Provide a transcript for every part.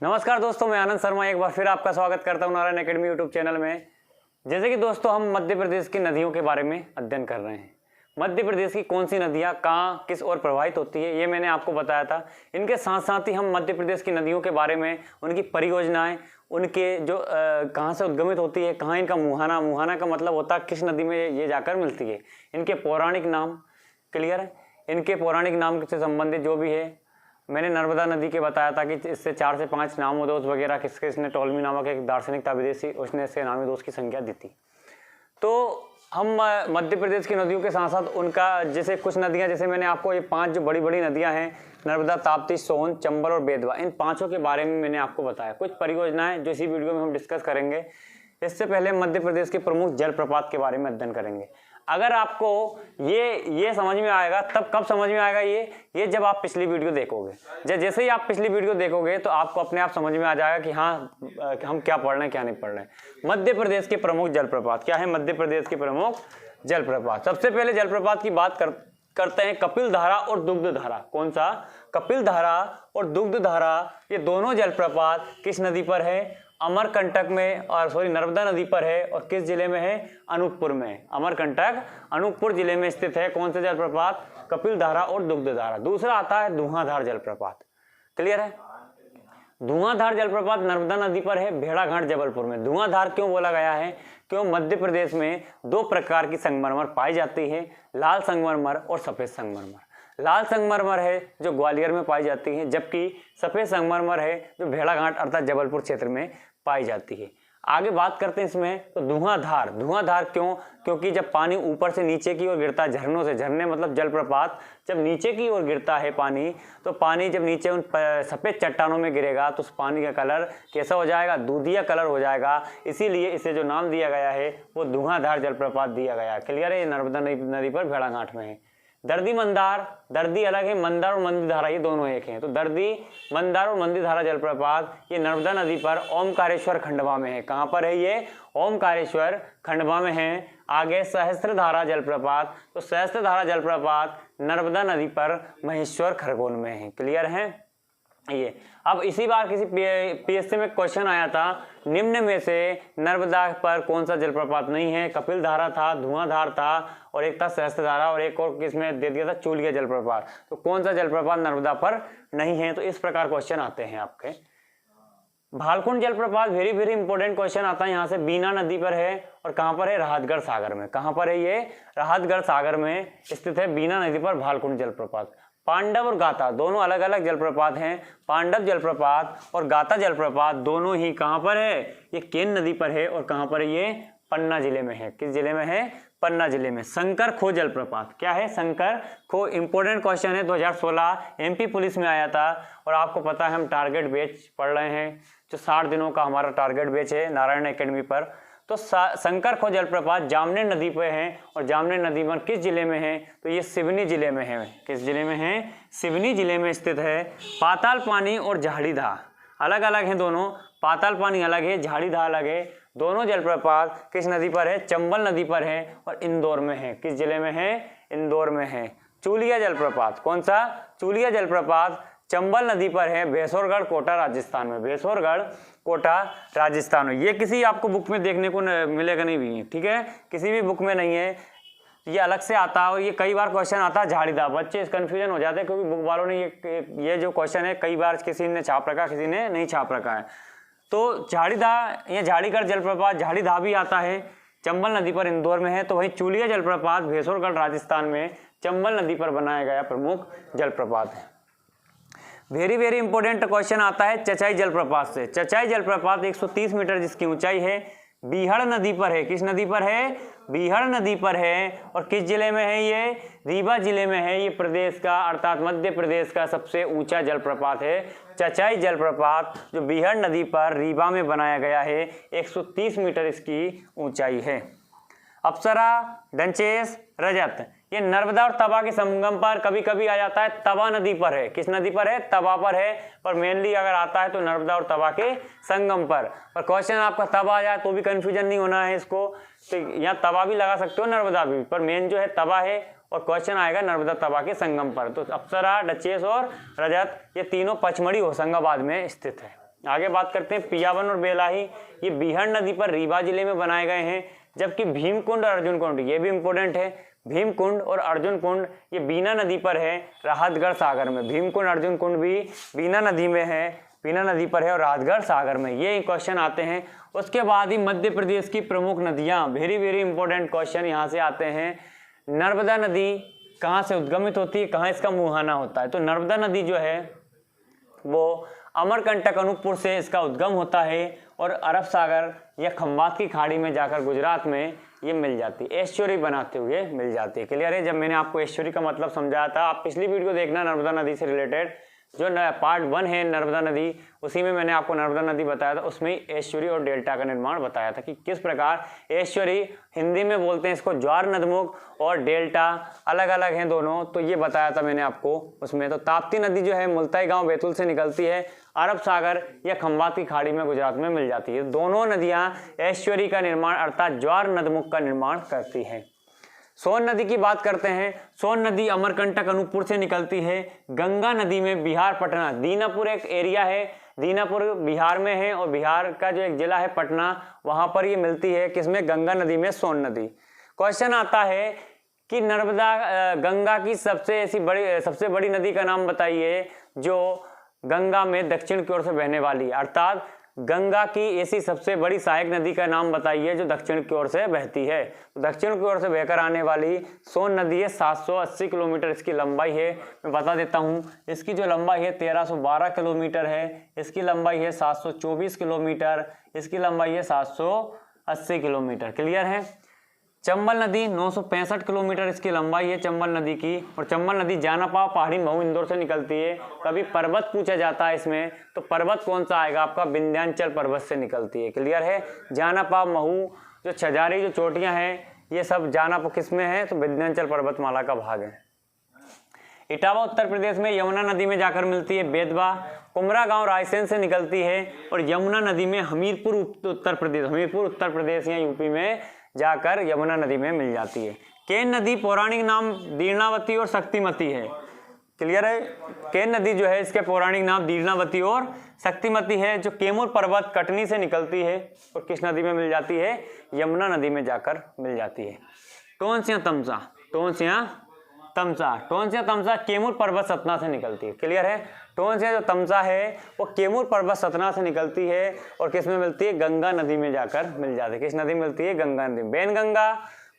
नमस्कार दोस्तों, मैं आनंद शर्मा एक बार फिर आपका स्वागत करता हूं नारायण एकेडमी यूट्यूब चैनल में। जैसे कि दोस्तों हम मध्य प्रदेश की नदियों के बारे में अध्ययन कर रहे हैं। मध्य प्रदेश की कौन सी नदियां कहाँ किस ओर प्रवाहित होती है ये मैंने आपको बताया था। इनके साथ साथ ही हम मध्य प्रदेश की नदियों के बारे में, उनकी परियोजनाएं, उनके जो कहाँ से उद्गमित होती है, कहाँ इनका मुहाना का मतलब होता है किस नदी में ये जाकर मिलती है, इनके पौराणिक नाम, क्लियर है। इनके पौराणिक नाम से संबंधित जो भी है, मैंने नर्मदा नदी के बताया था कि इससे 4 से 5 नामोदोष वगैरह किसके, इसने टोलमी नामक एक दार्शनिक था विदेशी, उसने इससे नामोदोष की संख्या दी थी। तो हम मध्य प्रदेश की नदियों के साथ साथ उनका, जैसे कुछ नदियां, जैसे मैंने आपको ये 5 जो बड़ी बड़ी नदियां हैं, नर्मदा, ताप्ती, सोन, चंबल और बेतवा, इन 5 के बारे में मैंने आपको बताया। कुछ परियोजनाएं जो इसी वीडियो में हम डिस्कस करेंगे। इससे पहले मध्य प्रदेश के प्रमुख जलप्रपात के बारे में अध्ययन करेंगे। अगर आपको ये समझ में आएगा, तब कब समझ में आएगा ये जब आप पिछली वीडियो देखोगे। जैसे ही आप पिछली वीडियो देखोगे तो आपको अपने आप समझ में आ जाएगा कि हाँ हम क्या पढ़ रहे हैं क्या नहीं पढ़ रहे हैं। मध्य प्रदेश के प्रमुख जलप्रपात क्या है? मध्य प्रदेश के प्रमुख जलप्रपात, सबसे पहले जलप्रपात की बात करते हैं कपिल धारा और दुग्ध धारा। कौन सा? कपिल धारा और दुग्ध धारा, ये दोनों जलप्रपात किस नदी पर है? अमरकंटक में, और नर्मदा नदी पर है। और किस जिले में है? अनूपपुर में। अमरकंटक अनूपपुर जिले में स्थित है। कौन से जलप्रपात? कपिल धारा और दुग्ध धारा। दूसरा आता है धुआंधार जलप्रपात, क्लियर है। धुआंधार जलप्रपात नर्मदा नदी पर है, भेड़ाघाट जबलपुर में। धुआंधार क्यों बोला गया है? क्यों मध्य प्रदेश में 2 प्रकार की संगमरमर पाई जाती है, लाल संगमरमर और सफेद संगमरमर। लाल संगमरमर है जो ग्वालियर में पाई जाती है, जबकि सफेद संगमरमर है जो भेड़ाघाट अर्थात जबलपुर क्षेत्र में पाई जाती है। आगे बात करते हैं इसमें, तो धुआंधार क्यों? क्योंकि जब पानी ऊपर से नीचे की ओर गिरता है, झरनों से, झरने मतलब जलप्रपात, जब नीचे की ओर गिरता है पानी, तो पानी जब नीचे उन सफ़ेद चट्टानों में गिरेगा तो उस पानी का कलर कैसा हो जाएगा? दूधिया कलर हो जाएगा। इसीलिए इसे जो नाम दिया गया है वो धुआंधार जलप्रपात दिया गया। क्लियर है। ये नर्मदा नदी पर भेड़ाघाट में है। दर्दी मंदार, दर्दी अलग है, मंदार और मंदी धारा ये दोनों एक हैं। तो दर्दी, मंदार और मंदी धारा जलप्रपात ये नर्मदा नदी पर ओमकारेश्वर खंडवा में है। कहाँ पर है ये? ओमकारेश्वर खंडवा में है। आगे सहस्त्रधारा जलप्रपात, तो सहस्त्रधारा जलप्रपात नर्मदा नदी पर महेश्वर खरगोन में है। क्लियर है ये। अब इसी बार किसी पीएससी में क्वेश्चन आया था, निम्न में से नर्मदा पर कौन सा जलप्रपात नहीं है? कपिल धारा था, धुआंधार था, और एक था सहस्त्रधारा, और एक और किसमें दे दिया था? चूलिया जलप्रपात। तो कौन सा जलप्रपात नर्मदा पर नहीं है? तो इस प्रकार क्वेश्चन आते हैं आपके। भालकुंड जलप्रपात वेरी वेरी इंपॉर्टेंट क्वेश्चन आता है यहाँ से। बीना नदी पर है और कहाँ पर है? राहतगढ़ सागर में। कहाँ पर है ये? राहतगढ़ सागर में स्थित है बीना नदी पर भालकुंड जलप्रपात। पांडव और गाता दोनों अलग अलग जलप्रपात हैं। पांडव जलप्रपात और गाता जलप्रपात दोनों ही कहाँ पर है? ये केन नदी पर है। और कहाँ पर है ये? पन्ना जिले में है। किस जिले में है? पन्ना जिले में। शंकर खो जलप्रपात क्या है? शंकर खो इंपॉर्टेंट क्वेश्चन है, 2016 एमपी पुलिस में आया था। और आपको पता है हम टारगेट बैच पढ़ रहे हैं, जो 60 दिनों का हमारा टारगेट बैच है नारायण एकेडमी पर। तो शंकर खो जलप्रपात जामनेर नदी पे है। और जामनेर नदी पर किस जिले में है? तो ये सिवनी जिले में है। किस जिले में है? सिवनी जिले में स्थित है। पाताल पानी और झाड़ीधा अलग अलग हैं दोनों। पाताल पानी अलग है, झाड़ीधा अलग है। दोनों जलप्रपात किस नदी पर है? चंबल नदी पर है और इंदौर में है। किस जिले में है? इंदौर में है। चूलिया जलप्रपात, कौन सा? चूलिया जलप्रपात चंबल नदी पर है, भेसोरगढ़ कोटा राजस्थान में। भेसोरगढ़ कोटा राजस्थान में। ये किसी आपको बुक में देखने को मिलेगा नहीं भी, ठीक है, किसी भी बुक में नहीं है, ये अलग से आता है। और ये कई बार क्वेश्चन आता है झाड़ीदा, बच्चे इस कंफ्यूजन हो जाते हैं क्योंकि बुक वालों ने ये जो क्वेश्चन है कई बार किसी ने छाप रखा, किसी ने नहीं छाप रखा है। तो झाड़ीदा या झाड़ीगढ़ जलप्रपात, झाड़ीदा भी आता है, चंबल नदी पर इंदौर में है। तो वहीं चूलिया जलप्रपात भेसोरगढ़ राजस्थान में चंबल नदी पर बनाया गया प्रमुख जलप्रपात है। वेरी वेरी इंपॉर्टेंट क्वेश्चन आता है चचाई जलप्रपात से। चचाई जलप्रपात 130 मीटर जिसकी ऊंचाई है, बीहड़ नदी पर है। किस नदी पर है? बीहड़ नदी पर है। और किस जिले में है ये? रीवा जिले में है। ये प्रदेश का अर्थात मध्य प्रदेश का सबसे ऊंचा जलप्रपात है चचाई जलप्रपात, जो बीहड़ नदी पर रीवा में बनाया गया है। 130 मीटर इसकी ऊंचाई है। अप्सरा, डंचेस, रजत ये नर्मदा और तवा के संगम पर कभी कभी आ जाता है। तवा नदी पर है। किस नदी पर है? तवा पर है। पर मेनली अगर आता है तो नर्मदा और तवा के संगम पर क्वेश्चन आपका तवा आ जाए तो भी कंफ्यूजन नहीं होना है इसको। तो यहाँ तवा भी लगा सकते हो, नर्मदा भी, पर मेन जो है तवा है। और क्वेश्चन आएगा नर्मदा तवा के संगम पर। तो अप्सरा, डचेस और रजत ये तीनों पचमढ़ी होशंगाबाद में स्थित है। आगे बात करते हैं पियावन और बेलाही, ये बिहार नदी पर रीवा जिले में बनाए गए हैं। जबकि भीमकुंड और अर्जुन कुंड, ये भी इंपॉर्टेंट है, भीमकुंड और अर्जुन कुंड ये बीना नदी पर है, राहतगढ़ सागर में। भीमकुंड अर्जुन कुंड भी बीना नदी में है, बीना नदी पर है और राहतगढ़ सागर में। ये क्वेश्चन आते हैं। उसके बाद ही मध्य प्रदेश की प्रमुख नदियां, वेरी वेरी इंपॉर्टेंट क्वेश्चन यहाँ से आते हैं। नर्मदा नदी कहाँ से उद्गमित होती है, कहाँ इसका मुहाना होता है? तो नर्मदा नदी जो है वो अमरकंटक अनूपपुर से इसका उद्गम होता है और अरब सागर या खंबात की खाड़ी में जाकर गुजरात में ये मिल जाती है, एस्चुरी बनाते हुए मिल जाती है। क्लियर है? जब मैंने आपको एस्चुरी का मतलब समझाया था, आप पिछली वीडियो देखना नर्मदा नदी से रिलेटेड, जो पार्ट 1 है नर्मदा नदी, उसी में मैंने आपको नर्मदा नदी बताया था, उसमें एस्चुरी और डेल्टा का निर्माण बताया था कि किस प्रकार एस्चुरी, हिंदी में बोलते हैं इसको ज्वार नदमुख, और डेल्टा अलग अलग हैं दोनों, तो ये बताया था मैंने आपको उसमें। तो ताप्ती नदी जो है मुल्ताई गांव बैतूल से निकलती है, अरब सागर या खंबात की खाड़ी में गुजरात में मिल जाती है। दोनों नदियां एस्चुरी का निर्माण अर्थात ज्वार नदमुख का निर्माण करती हैं। सोन नदी की बात करते हैं। सोन नदी अमरकंटक अनूपपुर से निकलती है। गंगा नदी में बिहार पटना, दीनापुर एक एरिया है, दीनापुर बिहार में है और बिहार का जो एक जिला है पटना, वहां पर ये मिलती है। किसमें? गंगा नदी में, सोन नदी। क्वेश्चन आता है कि नर्मदा गंगा की सबसे बड़ी नदी का नाम बताइए जो गंगा में दक्षिण की ओर से बहने वाली है, अर्थात गंगा की ऐसी सबसे बड़ी सहायक नदी का नाम बताइए जो दक्षिण की ओर से बहती है। तो दक्षिण की ओर से बहकर आने वाली सोन नदी है, 780 किलोमीटर इसकी लंबाई है। मैं बता देता हूँ, इसकी जो लंबाई है 1312 किलोमीटर है, इसकी लंबाई है 724 किलोमीटर, इसकी लंबाई है 780 किलोमीटर। क्लियर है? चंबल नदी 965 किलोमीटर इसकी लंबाई है चंबल नदी की, और चंबल नदी जानापाव पहाड़ी महू इंदौर से निकलती है। कभी पर्वत पूछा जाता है इसमें, तो पर्वत कौन सा आएगा आपका? विंध्याचल पर्वत से निकलती है। क्लियर है? जानापाव महू जो छजारी जो चोटियां हैं, ये सब जानापाव किस में है? तो विंध्याचल पर्वतमाला का भाग है। इटावा उत्तर प्रदेश में यमुना नदी में जाकर मिलती है। बेतवा कुमरा गांव रायसेन से निकलती है, और यमुना नदी में हमीरपुर उत्तर प्रदेश या यूपी में जाकर यमुना नदी में मिल जाती है। केन नदी पौराणिक नाम दीर्णावती और शक्तिमती है। क्लियर है? केन नदी जो है इसके पौराणिक नाम दीर्णावती और शक्तिमती है, जो कैमूर पर्वत कटनी से निकलती है और किस नदी में मिल जाती है? यमुना नदी में जाकर मिल जाती है। टोंसिया तमसा कैमूर पर्वत सतना से निकलती है। क्लियर है? टोंसिया जो तमसा है वो कैमूर पर्वत सतना से निकलती है और किस में मिलती है? गंगा नदी में जाकर मिल जाती है। किस नदी में मिलती है? गंगा नदी। बेनगंगा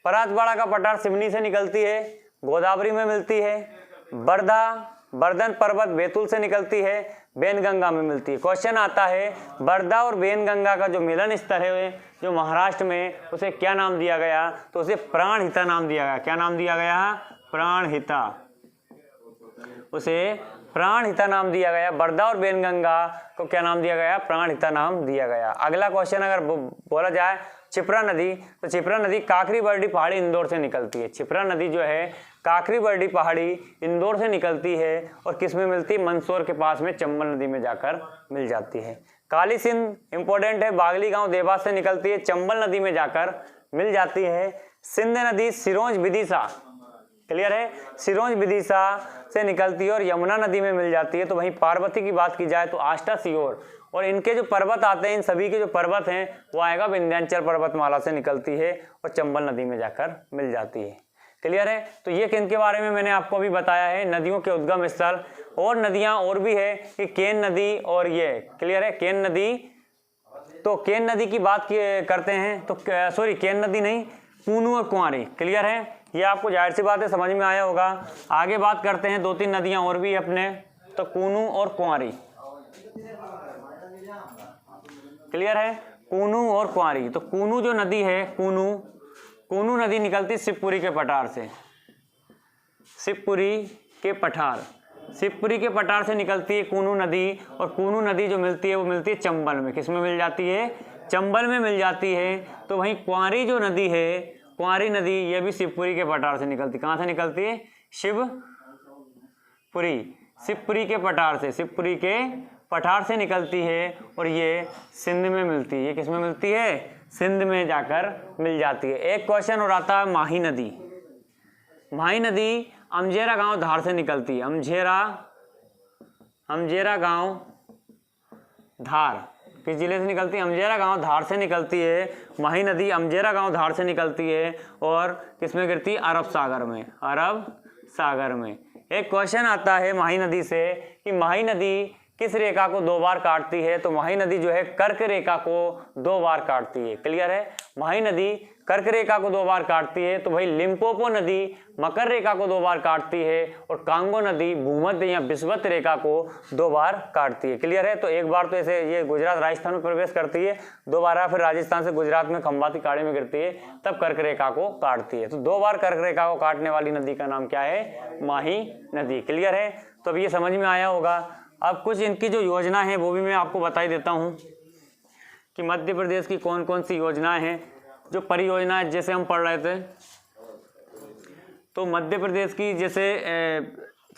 परातवाड़ा का पठार सिवनी से निकलती है, गोदावरी में मिलती है। बर्धन पर्वत बैतूल से निकलती है, बेनगंगा में मिलती है। क्वेश्चन आता है बर्धा और बेनगंगा का जो मिलन स्थल है जो महाराष्ट्र में, उसे क्या नाम दिया गया? तो उसे प्राणहिता नाम दिया गया। क्या नाम दिया गया? प्राणहिता। उसे प्राणहिता नाम दिया गया। बर्धा और बेनगंगा को क्या नाम दिया गया? प्राणहिता नाम दिया गया। अगला क्वेश्चन अगर बोला जाए क्षिप्रा नदी, तो क्षिप्रा नदी काकरी बरडी पहाड़ी इंदौर से निकलती है। क्षिप्रा नदी जो है काकरी बरडी पहाड़ी इंदौर से निकलती है और किस में मिलती है? मंदसौर के पास में चंबल नदी में जाकर मिल जाती है। काली सिंध इंपॉर्टेंट है, बागली गांव देवास से निकलती है, चंबल नदी में जाकर मिल जाती है। सिंध नदी सिरोंज विदिशा, क्लियर है? सिरोंज विदिशा से निकलती है और यमुना नदी में मिल जाती है। तो वहीं पार्वती की बात की जाए तो आष्टा सियोर, और इनके जो पर्वत आते हैं, इन सभी के जो पर्वत हैं वो आएगा विंध्याचल पर्वतमाला से निकलती है और चंबल नदी में जाकर मिल जाती है। क्लियर है? तो ये किनके बारे में मैंने आपको अभी बताया है, नदियों के उद्गम स्थल। और नदियां और भी है कि केन नदी और ये, क्लियर है? केन नदी, तो केन नदी की बात करते हैं तो सॉरी केन नदी नहीं, कूनू और कुंवारी। क्लियर है? ये आपको जाहिर सी बात है समझ में आया होगा। आगे बात करते हैं, 2-3 नदियां और भी अपने, तो कूनू और कुंवारी। क्लियर है? कूनू और कुंवारी। तो कूनू जो नदी है, कूनू नदी निकलती शिवपुरी के पठार से, शिवपुरी के पठार से निकलती है कूनू नदी। और कूनू नदी जो मिलती है वो मिलती है चंबल में। किस में मिल जाती है? चंबल में मिल जाती है। तो वहीं कुंवारी जो नदी है, कुंवारी नदी, ये भी शिवपुरी के पठार से निकलती। कहाँ से निकलती है? शिवपुरी के पठार से निकलती है और ये सिंध में मिलती है। ये किस में मिलती है? सिंध में जाकर मिल जाती है। एक क्वेश्चन और आता है माही नदी अमझेरा गांव धार से निकलती है। अमझेरा गांव धार किस जिले से निकलती है? अमजेरा गांव धार से निकलती है। माही नदी अमजेरा गांव धार से निकलती है और किसमें गिरती है? अरब सागर में। अरब सागर में। एक क्वेश्चन आता है माही नदी से कि माही नदी किस रेखा को 2 बार काटती है? तो माही नदी जो है कर्क रेखा को 2 बार काटती है। क्लियर है? माही नदी कर्क रेखा को 2 बार काटती है। तो भाई लिम्पोपो नदी मकर रेखा को 2 बार काटती है और कांगो नदी भूमध्य या विषुवत रेखा को 2 बार काटती है। क्लियर है? तो एक बार तो ऐसे ये गुजरात राजस्थान में प्रवेश करती है, दोबारा फिर राजस्थान से गुजरात में खंबाती खाड़ी में गिरती है, तब कर्क रेखा को काटती है। तो 2 बार कर्क रेखा को काटने वाली नदी का नाम क्या है? माही नदी। क्लियर है? तो अब ये समझ में आया होगा। अब कुछ इनकी जो योजना है वो भी मैं आपको बता ही देता हूँ कि मध्य प्रदेश की कौन कौन सी योजनाएं हैं। जो परियोजनाएं जैसे हम पढ़ रहे थे, तो मध्य प्रदेश की जैसे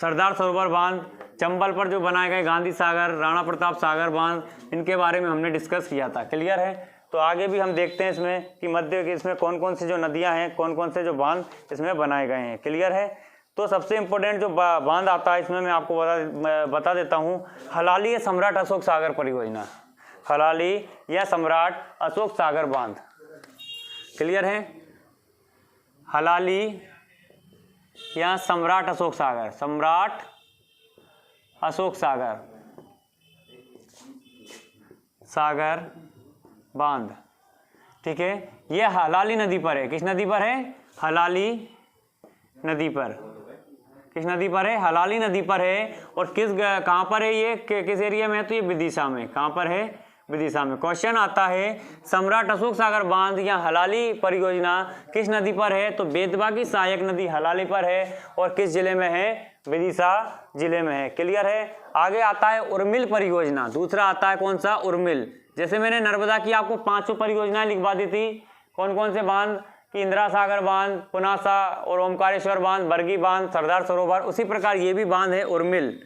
सरदार सरोवर बांध, चंबल पर जो बनाए गए गांधी सागर, राणा प्रताप सागर बांध, इनके बारे में हमने डिस्कस किया था। क्लियर है? तो आगे भी हम देखते हैं इसमें कि मध्य के इसमें कौन कौन सी जो नदियां हैं, कौन कौन से जो बांध इसमें बनाए गए हैं। क्लियर है? तो सबसे इम्पोर्टेंट जो बांध आता है इसमें मैं आपको बता देता हूँ, हलाली या सम्राट अशोक सागर परियोजना। हलाली या सम्राट अशोक सागर बांध। क्लियर है? हलाली या सम्राट अशोक सागर, सम्राट अशोक सागर बांध। ठीक है? ये हलाली नदी पर है। किस नदी पर है? हलाली नदी पर। किस नदी पर है? हलाली नदी पर है। और कहाँ पर है ये? किस एरिया में है? तो ये विदिशा में। कहाँ पर है? विदिशा में। क्वेश्चन आता है सम्राट अशोक सागर बांध या हलाली परियोजना किस नदी पर है? तो बेतवा की सहायक नदी हलाली पर है और किस जिले में है? विदिशा जिले में है। क्लियर है? आगे आता है उर्मिल परियोजना। दूसरा आता है कौन सा? उर्मिल। जैसे मैंने नर्मदा की आपको 5 परियोजनाएं लिखवा दी थी, कौन कौन से बांध? कि इंदिरा सागर बांध, पुनासा और ओमकारेश्वर बांध, बरगी बांध, सरदार सरोवर, उसी प्रकार ये भी बांध है उर्मिल।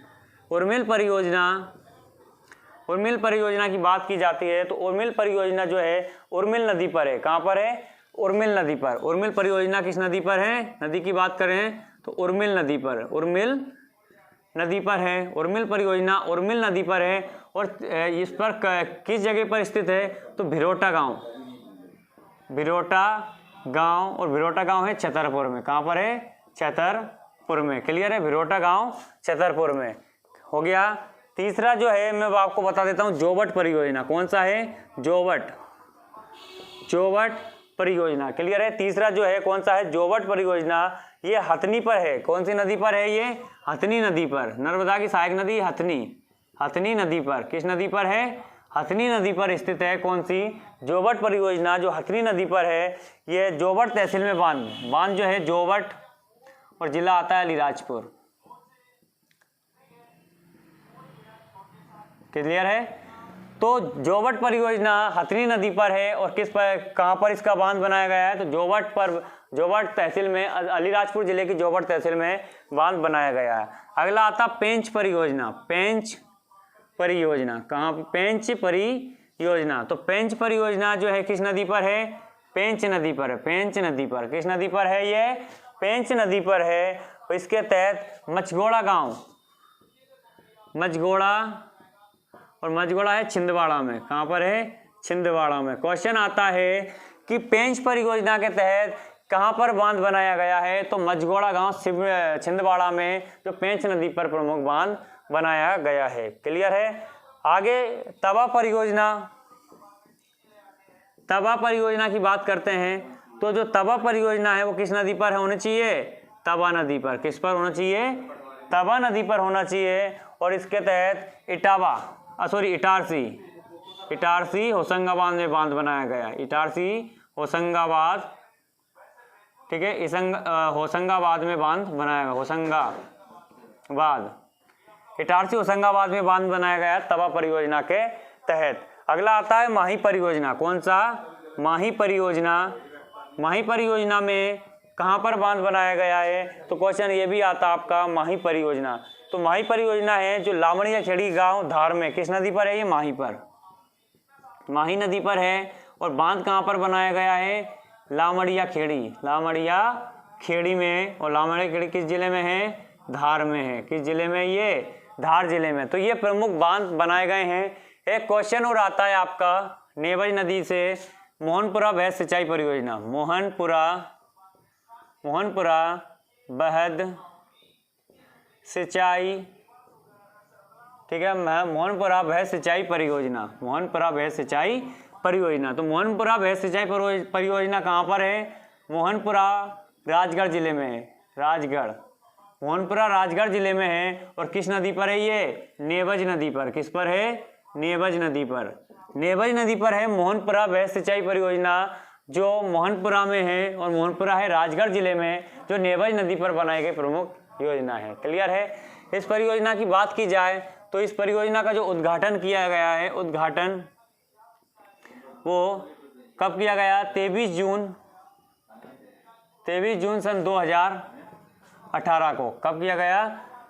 उर्मिल परियोजना की बात की जाती है तो उर्मिल परियोजना जो है उर्मिल नदी पर है। कहाँ पर है? उर्मिल नदी पर। उर्मिल परियोजना किस नदी पर है? नदी की बात करें तो उर्मिल नदी पर। उर्मिल नदी पर है। उर्मिल परियोजना उर्मिल नदी पर है और इस पर किस जगह पर स्थित है? तो भिरोटा गांव। भिरोटा गांव, और भिरोटा गांव है छतरपुर में। कहाँ पर है? छतरपुर में। क्लियर है? भिरोटा गांव छतरपुर में हो गया। तीसरा जो है मैं आपको बता देता हूँ जोवट परियोजना। कौन सा है? जोवट परियोजना। क्लियर है? तीसरा जो है कौन सा है? जोवट परियोजना। ये हथनी पर है। कौन सी नदी पर है ये? हथनी नदी पर। नर्मदा की सहायक नदी हथनी नदी पर। किस नदी पर है? हथनी नदी पर स्थित है। कौन सी? जोवट परियोजना जो हथनी नदी पर है। ये जोवट तहसील में बांध जो है जोवट, और जिला आता है अलीराजपुर। क्लियर है? तो जोवट परियोजना हथनी नदी पर है और किस पर, कहाँ पर इसका बांध बनाया गया है? तो जोवट तहसील में, अलीराजपुर जिले की जोवट तहसील में बांध बनाया गया है। अगला आता पेंच परियोजना। पेंच परियोजना कहाँ? पेंच परियोजना। तो पेंच परियोजना जो है किस नदी पर है? पेंच नदी पर है। पेंच नदी पर। किस नदी पर है ये? पेंच नदी पर है। और इसके तहत मछगोड़ा गांव, मछगोड़ा है छिंदवाड़ा में। कहाँ पर है? छिंदवाड़ा में। क्वेश्चन आता है कि पेंच परियोजना के तहत कहाँ पर बांध बनाया गया है? तो मछगोड़ा गांव छिंदवाड़ा में जो पेंच नदी पर प्रमुख बांध बनाया गया है। क्लियर है? आगे तवा परियोजना की बात करते हैं। तो जो तवा परियोजना है वो किस नदी पर होनी चाहिए? तवा नदी पर। किस पर होना चाहिए? तवा नदी पर होना चाहिए। और इसके तहत इटारसी होशंगाबाद में बांध बनाया गया। इटारसी होशंगाबाद, ठीक है, होशंगाबाद में बांध बनाया गया। इटारसी होशंगाबाद में बांध बनाया गया तवा परियोजना के तहत। अगला आता है माही परियोजना। कौन सा? माही परियोजना में कहाँ पर बांध बनाया गया है? तो क्वेश्चन ये भी आता आपका माही परियोजना। तो माही परियोजना है जो लामड़िया खेड़ी गांव धार में। किस नदी पर है ये? माही नदी पर है। और बांध कहाँ पर बनाया गया है? लामड़िया खेड़ी में। और लामड़िया खेड़ी किस जिले में है? धार में है। किस जिले में? ये धार जिले में। तो ये प्रमुख बांध बनाए गए हैं। एक क्वेश्चन और आता है आपका नेवज नदी से मोहनपुरा बहद सिंचाई परियोजना, मोहनपुरा बहद सिंचाई, ठीक है, मोहनपुरा बहद सिंचाई परियोजना, मोहनपुरा बहद सिंचाई परियोजना। तो मोहनपुरा बहद सिंचाई परियोजना कहाँ पर है? मोहनपुरा राजगढ़ जिले में है, राजगढ़, मोहनपुरा राजगढ़ जिले में है। और किस नदी पर है ये? नेवज नदी पर। किस पर है? नेवज नदी पर। नेवज नदी पर है मोहनपुरा बहद सिंचाई परियोजना, जो मोहनपुरा में है और मोहनपुरा है राजगढ़ जिले में, जो नेवज नदी पर बनाई गई प्रमुख योजना है। क्लियर है? इस परियोजना की बात की जाए तो इस परियोजना का जो उद्घाटन किया गया है, उद्घाटन वो कब किया गया? 23 जून सन 2018 को। कब किया गया?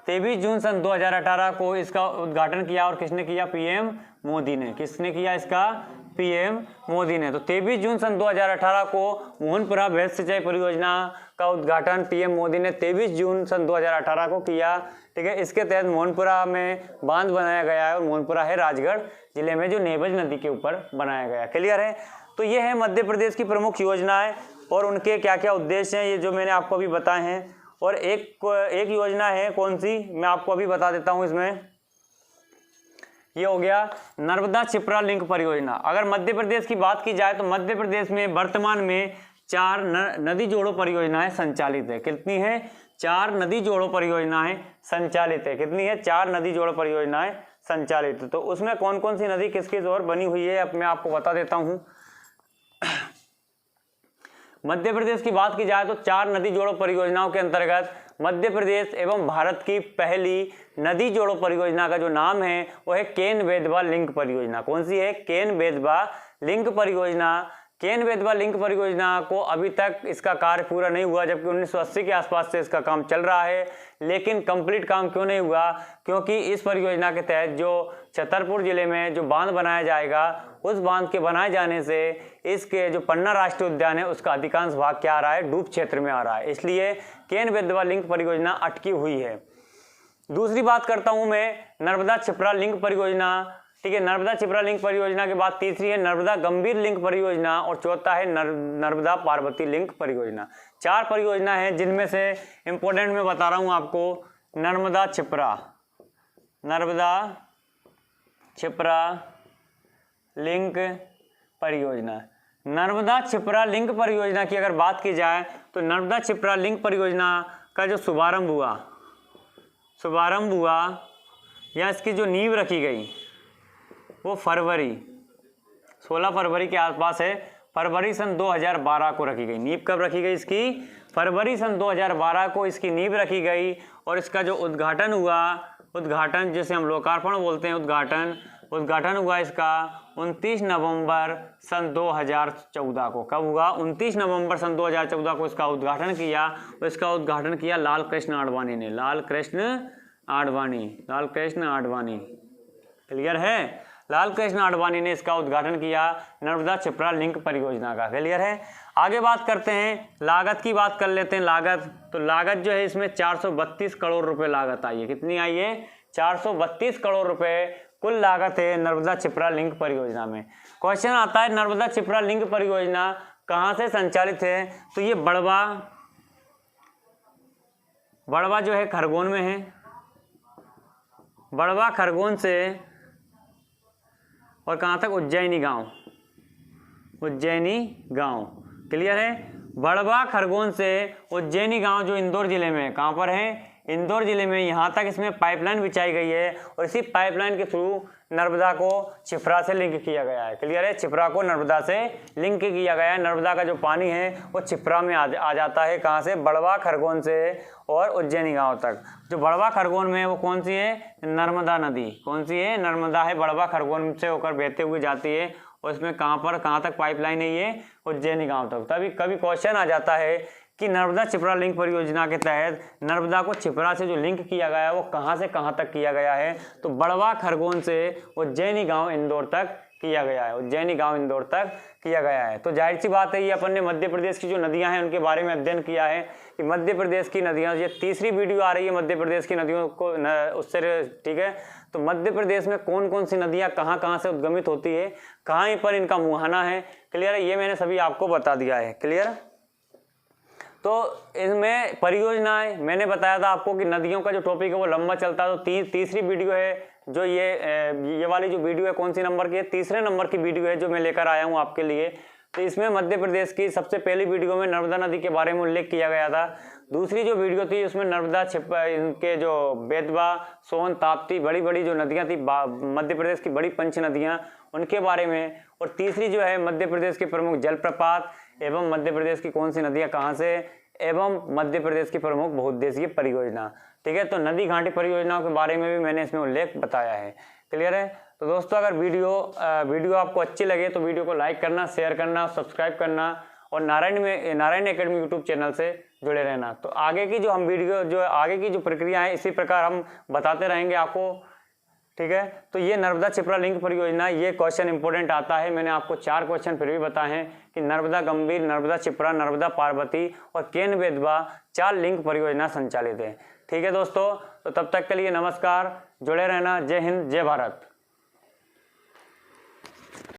23 जून सन 2018 को इसका उद्घाटन किया। और किसने किया? पीएम मोदी ने। किसने किया इसका? पीएम मोदी ने। तो 23 जून सन 2018 को मोहनपुरा बहद सिंचाई परियोजना का उद्घाटन पीएम मोदी ने 23 जून सन 2018 को किया। ठीक है, इसके तहत मोहनपुरा में बांध बनाया गया है और मोहनपुरा है राजगढ़ जिले में, जो नेवज नदी के ऊपर बनाया गया। क्लियर है? तो ये है मध्य प्रदेश की प्रमुख योजनाएं और उनके क्या क्या उद्देश्य हैं, ये जो मैंने आपको अभी बताए हैं। और एक योजना है, कौन सी, मैं आपको अभी बता देता हूँ। इसमें ये हो गया नर्मदा क्षिप्रा लिंक परियोजना। अगर मध्य प्रदेश की बात की जाए तो मध्य प्रदेश में वर्तमान में 4 नदी जोड़ो परियोजनाएं संचालित है। कितनी है? 4 नदी जोड़ो परियोजनाएं संचालित है। कितनी है? 4 नदी जोड़ो परियोजनाएं संचालित है। तो उसमें कौन कौन सी नदी किसकी ओर बनी हुई है, अब मैं आपको बता देता हूँ। मध्य प्रदेश की बात की जाए तो 4 नदी जोड़ो परियोजनाओं के अंतर्गत मध्य प्रदेश एवं भारत की पहली नदी जोड़ो परियोजना का जो नाम है वो है केन बेतवा लिंक परियोजना। कौन सी है? केन बेतवा लिंक परियोजना। केन बेतवा लिंक परियोजना को अभी तक इसका कार्य पूरा नहीं हुआ, जबकि 1980 के आसपास से इसका काम चल रहा है। लेकिन कंप्लीट काम क्यों नहीं हुआ? क्योंकि इस परियोजना के तहत जो छतरपुर जिले में जो बांध बनाया जाएगा, उस बांध के बनाए जाने से इसके जो पन्ना राष्ट्रीय उद्यान है उसका अधिकांश भाग क्या आ रहा है? डूब क्षेत्र में आ रहा है। इसलिए केन बेतवा लिंक परियोजना अटकी हुई है। दूसरी बात करता हूं मैं नर्मदा क्षिप्रा लिंक परियोजना। ठीक है, नर्मदा क्षिप्रा लिंक परियोजना के बाद तीसरी है नर्मदा गंभीर लिंक परियोजना और चौथा है नर्मदा पार्वती लिंक परियोजना। 4 परियोजना है जिनमें से इंपॉर्टेंट मैं बता रहा हूं आपको। नर्मदा क्षिप्रा लिंक परियोजना। नर्मदा क्षिप्रा लिंक परियोजना की अगर बात की जाए तो नर्मदा क्षिप्रा लिंक परियोजना का जो शुभारंभ हुआ या इसकी जो नींव रखी गई वो 16 फरवरी के आसपास है। फरवरी सन 2012 को रखी गई। नींव कब रखी गई इसकी? फरवरी सन 2012 को इसकी नींव रखी गई। और इसका जो उद्घाटन हुआ, उद्घाटन जिसे हम लोकार्पण बोलते हैं, उद्घाटन हुआ इसका 29 नवंबर सन 2014 को। कब हुआ? 29 नवंबर सन 2014 को इसका उद्घाटन किया। और इसका उद्घाटन किया लाल कृष्ण आडवाणी ने। लाल कृष्ण आडवाणी। क्लियर है? लाल कृष्ण आडवाणी ने इसका उद्घाटन किया नर्मदा क्षिप्रा लिंक परियोजना का। क्लियर है? आगे बात करते हैं, लागत की बात कर लेते हैं। लागत जो है इसमें 432 करोड़ रुपए लागत आई है। कितनी आई है? 432 करोड़ रुपए कुल लागत है नर्मदा क्षिप्रा लिंक परियोजना में। क्वेश्चन आता है नर्मदा क्षिप्रा लिंक परियोजना कहाँ से संचालित है? तो ये बड़वा जो है खरगोन में है। बड़वा खरगोन से और कहाँ तक? उज्जैनी गांव। क्लियर है? बड़वा खरगोन से उज्जैनी गांव जो इंदौर जिले में है। कहाँ पर है? इंदौर जिले में। यहाँ तक इसमें पाइपलाइन बिछाई गई है और इसी पाइपलाइन के थ्रू नर्मदा को क्षिप्रा से लिंक किया गया है। क्लियर है? क्षिप्रा को नर्मदा से लिंक किया गया है। नर्मदा का जो पानी है वो क्षिप्रा में आ जाता है। कहाँ से? बड़वा खरगोन से और उज्जैनी गांव तक। जो बड़वा खरगोन में है वो कौन सी है? नर्मदा नदी। कौन सी है? नर्मदा है। बड़वा खरगोन से होकर बहते हुए जाती है और इसमें कहाँ तक पाइपलाइन है? ये उज्जैनी गांव तक। तभी कभी क्वेश्चन आ जाता है कि नर्मदा क्षिप्रा लिंक परियोजना के तहत नर्मदा को क्षिप्रा से जो लिंक किया गया है वो कहाँ से कहाँ तक किया गया है? तो बड़वा खरगोन से उज्जैनी गांव इंदौर तक किया गया है। तो जाहिर सी बात है, ये अपन ने मध्य प्रदेश की जो नदियां हैं उनके बारे में अध्ययन किया है कि मध्य प्रदेश की नदियां, ये तीसरी वीडियो आ रही है मध्य प्रदेश की नदियों को उससे। ठीक है, तो मध्य प्रदेश में कौन कौन सी नदियाँ कहाँ कहाँ से उद्गमित होती है, कहाँ पर इनका मुहाना है, क्लियर है, ये मैंने सभी आपको बता दिया है। क्लियर है। तो इसमें परियोजनाएं मैंने बताया था आपको कि नदियों का जो टॉपिक है वो लंबा चलता है। तो तीसरी वीडियो है जो ये वाली जो वीडियो है कौन सी नंबर की है, तीसरे नंबर की वीडियो है जो मैं लेकर आया हूँ आपके लिए। तो इसमें मध्य प्रदेश की सबसे पहली वीडियो में नर्मदा नदी के बारे में उल्लेख किया गया था। दूसरी जो वीडियो थी उसमें नर्मदा इनके जो बेतवा, सोन, ताप्ती बड़ी बड़ी जो नदियाँ थी मध्य प्रदेश की बड़ी पंच नदियाँ उनके बारे में। और तीसरी जो है मध्य प्रदेश के प्रमुख जलप्रपात एवं मध्य प्रदेश की कौन सी नदियाँ कहाँ से एवं मध्य प्रदेश की प्रमुख बहुउद्देशीय परियोजना। ठीक है। तो नदी घाटी परियोजनाओं के बारे में भी मैंने इसमें उल्लेख बताया है। क्लियर है। तो दोस्तों अगर वीडियो आपको अच्छी लगे तो वीडियो को लाइक करना, शेयर करना, सब्सक्राइब करना और नारायण एकेडमी यूट्यूब चैनल से जुड़े रहना। तो आगे की आगे की जो प्रक्रिया है इसी प्रकार हम बताते रहेंगे आपको। ठीक है। तो ये नर्मदा क्षिप्रा लिंक परियोजना, ये क्वेश्चन इंपॉर्टेंट आता है। मैंने आपको 4 क्वेश्चन फिर भी बताए हैं कि नर्मदा गंभीर, नर्मदा क्षिप्रा, नर्मदा पार्वती और केन बेतवा 4 लिंक परियोजना संचालित है। ठीक है दोस्तों। तो तब तक के लिए नमस्कार, जुड़े रहना। जय हिंद, जय भारत।